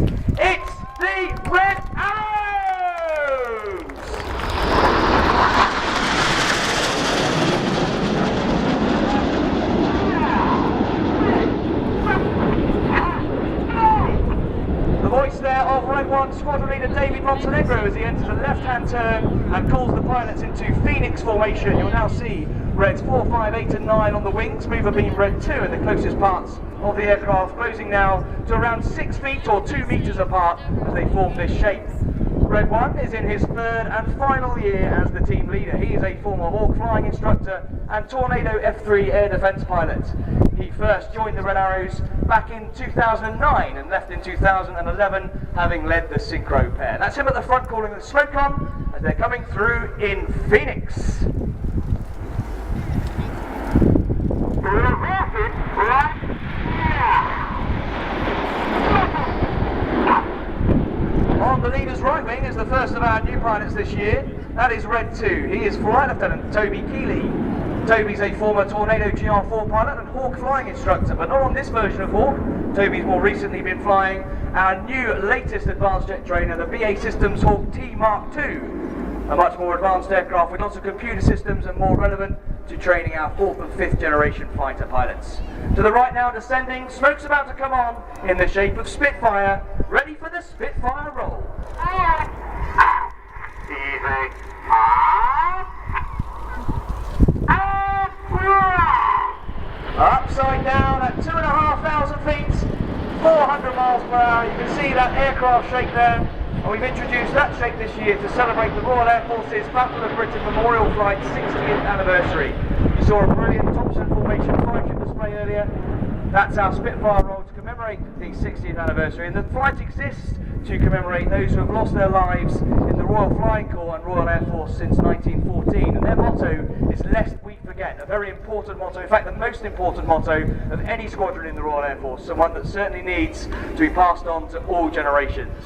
It's the Red Arrows! The voice there of Red 1 Squadron Leader David Montenegro as he enters a left-hand turn and calls the pilots into Phoenix formation. You'll now see Reds 4, 5, 8 and 9 on the wings, mover beam Red 2 in the closest parts of the aircraft, closing now to around 6 feet or 2 meters apart as they form this shape. Red 1 is in his third and final year as the team leader. He is a former Hawk flying instructor and Tornado F3 air defense pilot. He first joined the Red Arrows back in 2009 and left in 2011, having led the synchro pair. That's him at the front calling the smoke on as they're coming through in Phoenix. On the leader's right wing is the first of our new pilots this year. That is Red 2. He is Flight Lieutenant Toby Keeley. Toby's a former Tornado GR4 pilot and Hawk flying instructor, but not on this version of Hawk. Toby's more recently been flying our new latest advanced jet trainer, the BAE Systems Hawk T Mark II. A much more advanced aircraft with lots of computer systems and more relevant to training our 4th and 5th generation fighter pilots. To the right now, descending, smoke's about to come on in the shape of Spitfire, ready for the Spitfire roll. Easy. Upside down at 2,500 feet, 400 miles per hour. You can see that aircraft shape there. And we've introduced that shape this year to celebrate the Royal Air Force's Battle of Britain Memorial Flight 60th anniversary. You saw a brilliant Thompson formation fighter display earlier. That's our Spitfire roll to commemorate the 60th anniversary. And the flight exists to commemorate those who have lost their lives in the Royal Flying Corps and Royal Air Force since 1914. And their motto is "Lest we forget," a very important motto, in fact the most important motto of any squadron in the Royal Air Force, and one that certainly needs to be passed on to all generations.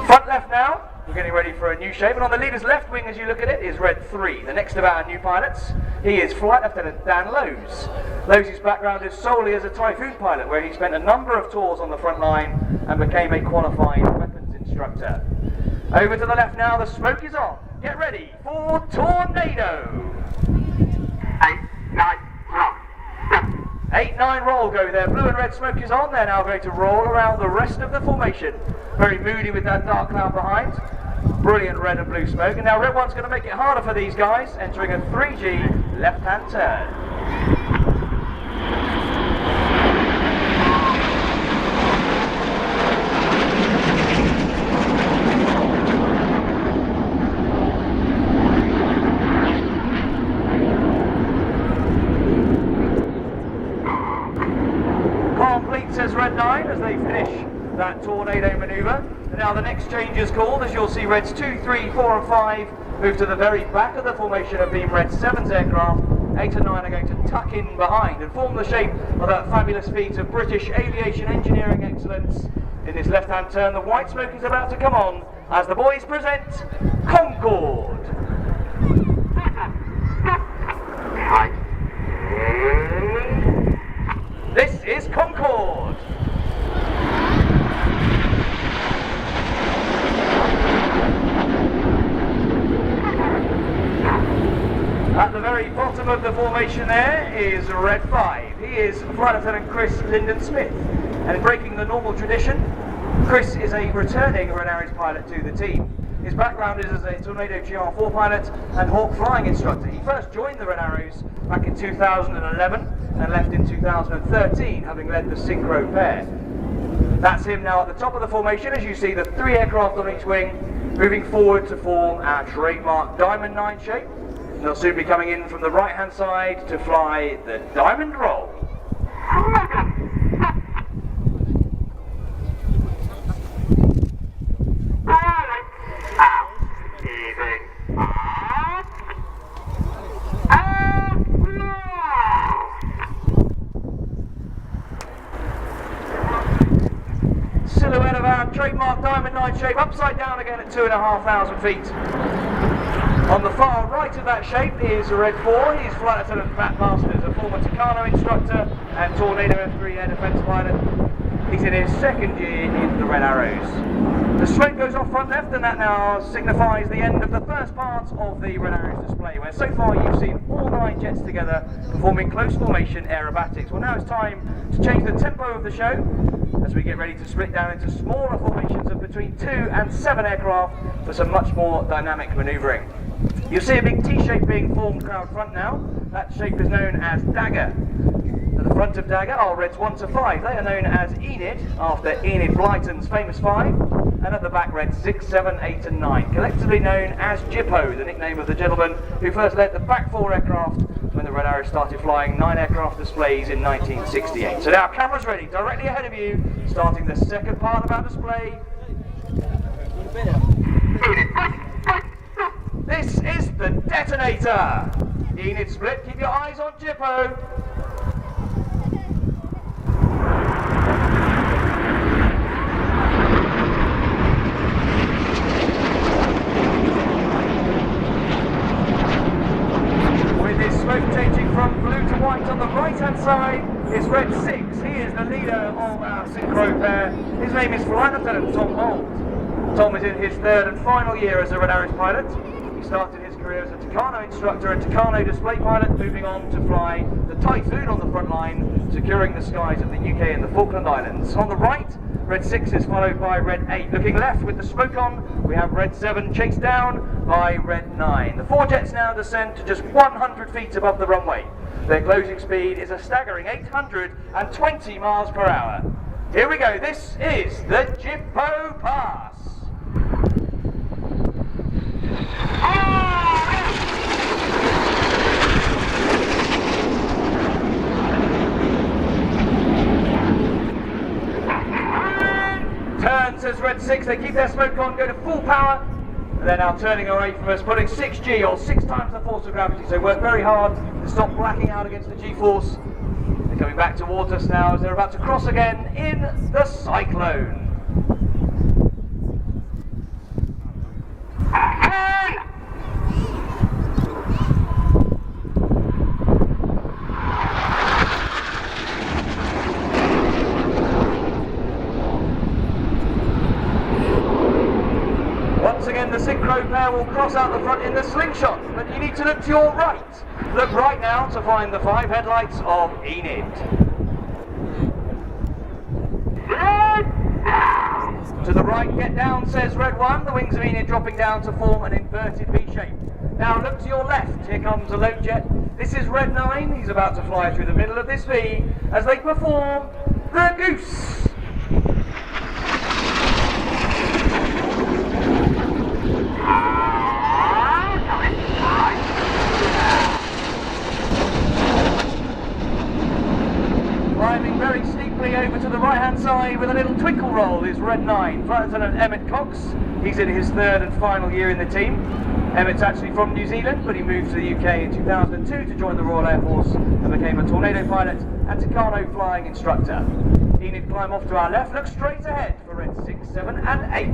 Front left now, we're getting ready for a new shape, and on the leader's left wing as you look at it is Red 3, the next of our new pilots. He is Flight Lieutenant Dan Lowes. Lowes' background is solely as a Typhoon pilot, where he spent a number of tours on the front line and became a qualified weapons instructor. Over to the left now, the smoke is on. Get ready for Tornado. 8, 9, roll. 8-9 roll go there. Blue and red smoke is on. They're now going to roll around the rest of the formation. Very moody with that dark cloud behind. Brilliant red and blue smoke. And now Red 1's going to make it harder for these guys, entering a 3G left-hand turn. Complete, says Red 9 as they finish that tornado manoeuvre. And now the next change is called, as you'll see Reds 2, 3, 4 and 5 move to the very back of the formation of Beam Red 7's aircraft. 8 and 9 are going to tuck in behind and form the shape of that fabulous feat of British aviation engineering excellence. In this left-hand turn, the white smoke is about to come on as the boys present Concorde. This is Concorde. At the very bottom of the formation there is Red 5. He is Flight Lieutenant Chris Lyndon Smith. And in breaking the normal tradition, Chris is a returning Red Arrows pilot to the team. His background is as a Tornado GR4 pilot and Hawk flying instructor. He first joined the Red Arrows back in 2011 and left in 2013, having led the synchro pair. That's him now at the top of the formation, as you see the 3 aircraft on each wing, moving forward to form our trademark Diamond 9 shape. And they'll soon be coming in from the right-hand side to fly the Diamond Roll. Silhouette of our trademark Diamond 9 shape, upside down again at 2,500 feet. On the far right of that shape is Red 4. He's Flight Lieutenant Matt Masters, a former Tucano instructor and Tornado F3 air defense pilot. He's in his second year in the Red Arrows. The smoke goes off front left, and that now signifies the end of the first part of the Red Arrows display, where so far you've seen all 9 jets together performing close formation aerobatics. Well, now it's time to change the tempo of the show as we get ready to split down into smaller formations of between 2 and 7 aircraft for some much more dynamic manoeuvring. You'll see a big T-shape being formed out front now. That shape is known as Dagger. At the front of Dagger are Reds 1 to 5. They are known as Enid, after Enid Blyton's famous 5. And at the back, Reds 6, 7, 8 and 9, collectively known as Jippo, the nickname of the gentleman who first led the back 4 aircraft when the Red Arrow started flying 9 aircraft displays in 1968. So now, cameras ready, directly ahead of you, starting the second part of our display. This is the detonator. Enid split, keep your eyes on Jippo. With his smoke changing from blue to white on the right hand side is Red 6. He is the leader of our synchro pair. His name is Flight Lieutenant Tom Holt. Tom is in his 3rd and final year as a Red Arrows pilot. He started his career as a Tucano instructor and Tucano display pilot, moving on to fly the Typhoon on the front line, securing the skies of the UK and the Falkland Islands. On the right, Red 6 is followed by Red 8. Looking left with the smoke on, we have Red 7 chased down by Red 9. The 4 jets now descend to just 100 feet above the runway. Their closing speed is a staggering 820 miles per hour. Here we go, this is the Jippo Pass. Turn, says Red 6, they keep their smoke on, go to full power, and they're now turning away from us, putting 6G, or 6 times the force of gravity, so work very hard to stop blacking out against the G-force. They're coming back towards us now as they're about to cross again in the cyclone. Once again, the synchro pair will cross out the front in the slingshot, but you need to look to your right. Look right now to find the 5 headlights of Enid. To the right, get down, says Red 1, the wings of Enid dropping down to form an inverted V shape. Now look to your left, here comes a lone jet. This is Red 9, he's about to fly through the middle of this V as they perform the Goose. Climbing very steeply over to the right hand side with a little twinkle roll is Red 9, Flight Lieutenant Emmett Cox. He's in his 3rd and final year in the team. Emmett's actually from New Zealand, but he moved to the UK in 2002 to join the Royal Air Force and became a Tornado pilot and Tucano flying instructor. Enid climb off to our left, look straight ahead for Red 6, 7 and 8.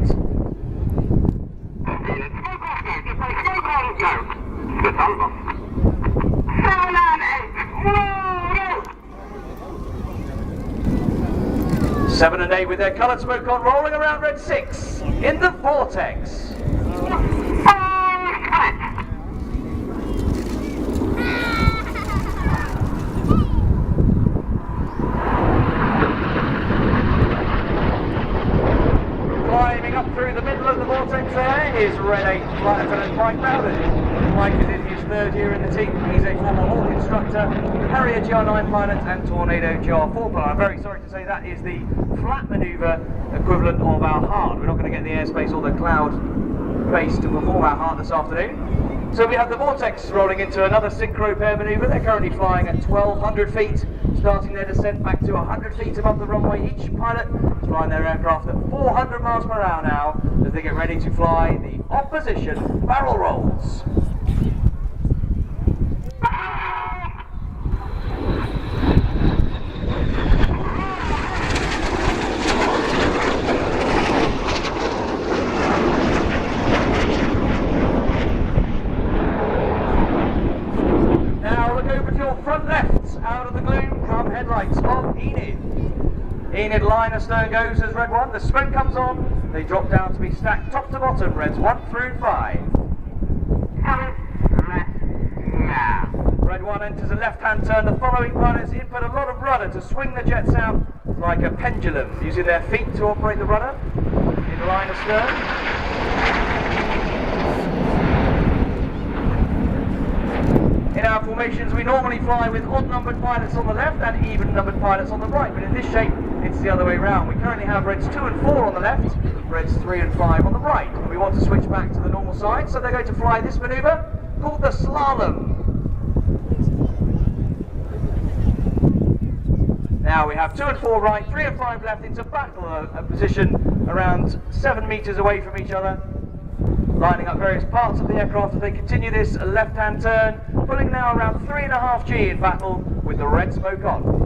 Seven and 8 with their coloured smoke on, rolling around Red 6 in the vortex. Climbing up through the middle of the vortex there is Red 8 Flight Lieutenant Mike Bowden. Mike is in his 3rd year in the team. He's a former Hawk instructor, Harrier GR9 pilot and Tornado GR4 pilot. I'm very sorry to say that is the flat manoeuvre equivalent of our heart. We're not going to get the airspace or the cloud base to perform our heart this afternoon. So we have the vortex rolling into another synchro pair manoeuvre. They're currently flying at 1,200 feet, starting their descent back to 100 feet above the runway. Each pilot is flying their aircraft at 400 miles per hour now as they get ready to fly the opposition barrel rolls. Front left, out of the gloom come headlights of Enid. Enid line line astern goes as red 1. The smoke comes on. They drop down to be stacked top to bottom, reds 1 through 5. Red 1 enters a left-hand turn. The following pilots input a lot of rudder to swing the jets out like a pendulum, using their feet to operate the rudder in line astern. In our formations, we normally fly with odd-numbered pilots on the left and even-numbered pilots on the right, but in this shape, it's the other way round. We currently have reds 2 and 4 on the left, reds 3 and 5 on the right. And we want to switch back to the normal side, so they're going to fly this manoeuvre called the slalom. Now we have 2 and 4 right, 3 and 5 left into battle, a position around 7 metres away from each other, lining up various parts of the aircraft as they continue this left-hand turn, pulling now around 3.5 G in battle with the red smoke on.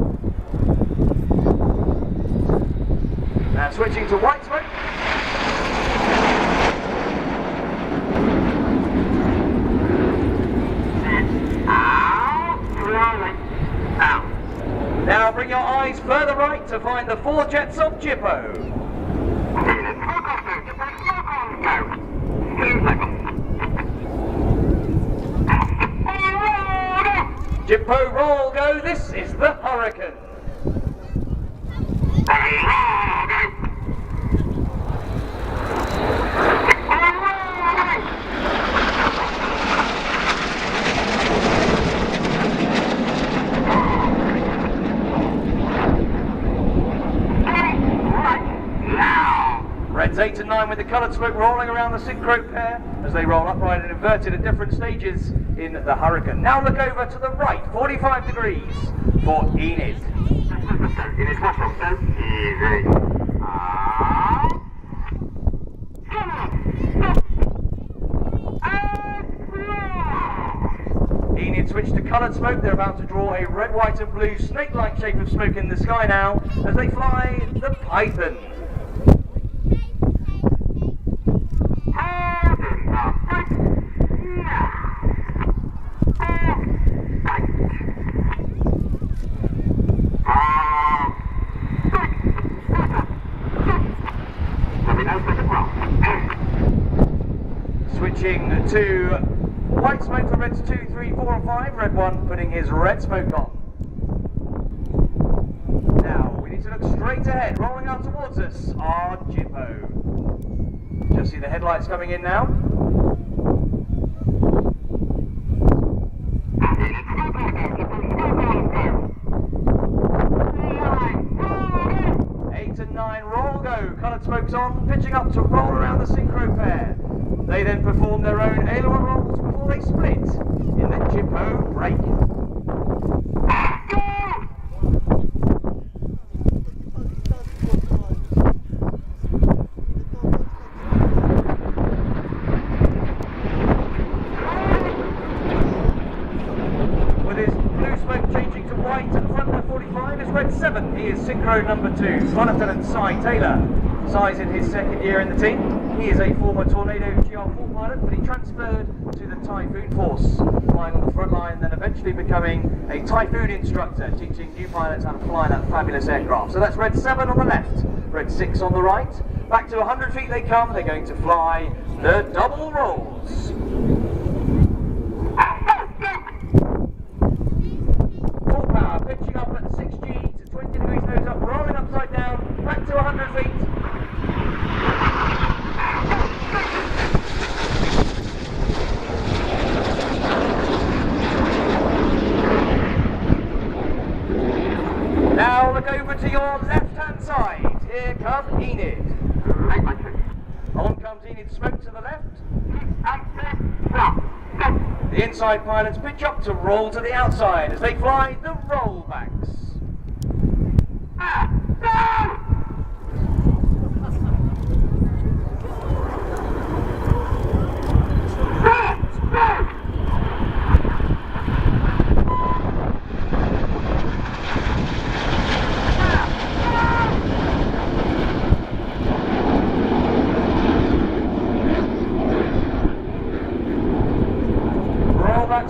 Now switching to white smoke. Now bring your eyes further right to find the 4 jets of Jippo. Jippo roll go, this is the Hurricane. Reds 8 and 9 with the coloured smoke rolling around the synchro pair as they roll upright and inverted at different stages in the Hurricane. Now look over to the right, 45 degrees for Enid. Enid switched to coloured smoke. They're about to draw a red, white and blue snake-like shape of smoke in the sky now as they fly the Python. Switching to white smoke for reds 2, 3, 4 and 5, red 1 putting his red smoke on. Now we need to look straight ahead, rolling out towards us are Jippo. Just see the headlights coming in now. Roll go, coloured smokes on, pitching up to roll around the synchro pair. They then perform their own aileron rolls before they split in the Jippo break. With his blue smoke changing to white at the front of 45 is red 7. He is synchro number 2, Flight Lieutenant Cy Taylor. Cy's in his second year in the team. He is a former Tornado GR4 pilot, but he transferred to the Typhoon Force, flying on the front line, then eventually becoming a Typhoon instructor, teaching new pilots how to fly that fabulous aircraft. So that's red 7 on the left, red 6 on the right. Back to 100 feet they come. They're going to fly the double rolls. Full power, pitching up at 6G to 20 degrees nose up, rolling upside down, back to 100 feet. Now look over to your left-hand side. Here comes Enid. On comes Enid smoke to the left. The inside pilots pitch up to roll to the outside as they fly the rollbacks.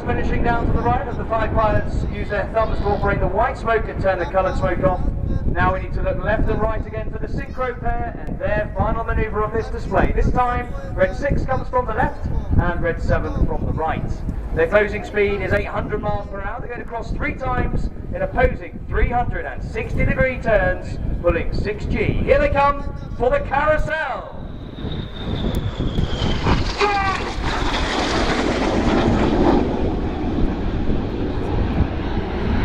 Finishing down to the right as the 5 pilots use their thumbs to operate the white smoke and turn the coloured smoke off. Now we need to look left and right again for the synchro pair and their final manoeuvre of this display. This time, red 6 comes from the left and red 7 from the right. Their closing speed is 800 miles per hour. They're going to cross 3 times in opposing 360-degree turns, pulling 6G. Here they come for the carousel.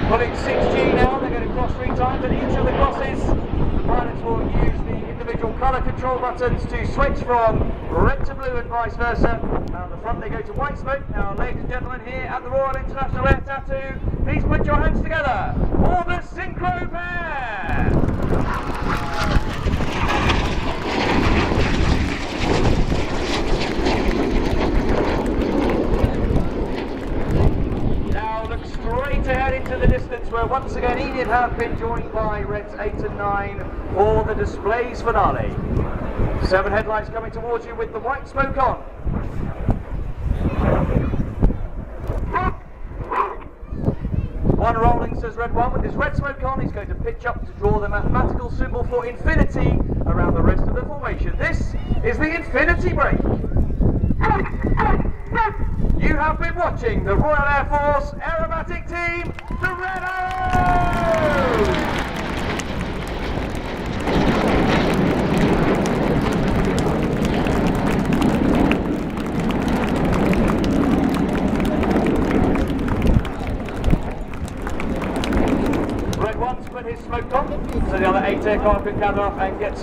Pulling 6G now, they're going to cross 3 times at each of the crosses. The pilots will use the individual colour control buttons to switch from red to blue and vice versa. Now the front they go to white smoke. Now ladies and gentlemen here at the Royal International Air Tattoo, please put your hands together for the synchro pair. Straight ahead into the distance where once again Enid have been joined by Reds 8 and 9 for the displays finale. 7 headlights coming towards you with the white smoke on. One rolling, says red 1, with his red smoke on. He's going to pitch up to draw the mathematical symbol for infinity around the rest of the formation. This is the infinity break. You have been watching the Royal Air Force aerobatic team, the Red Arrows! Red 1's put his smoke on, so the other 8 aircraft can gather up and get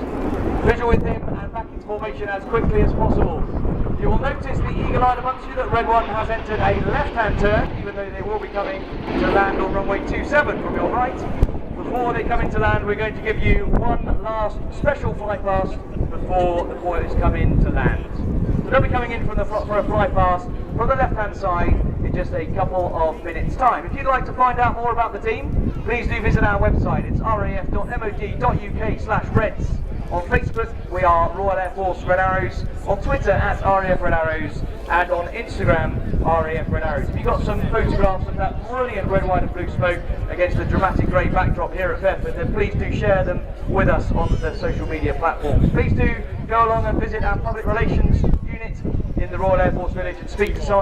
visual with him and back into formation as quickly as possible. You will notice the eagle eye amongst you that Red 1 has entered a left-hand turn, even though they will be coming to land on runway 27 from your right. Before they come into land, we're going to give you one last special fly past before the pilots come in to land. So they'll be coming in for a fly past from the left-hand side in just a couple of minutes' time. If you'd like to find out more about the team, please do visit our website. It's raf.mod.uk/reds. On Facebook, we are Royal Air Force Red Arrows. On Twitter, at RAF Red Arrows. And on Instagram, RAF Red Arrows. If you've got some photographs of that brilliant red, white and blue smoke against the dramatic grey backdrop here at Fairfold, then please do share them with us on the social media platforms. Please do go along and visit our public relations unit in the Royal Air Force Village and speak to someone.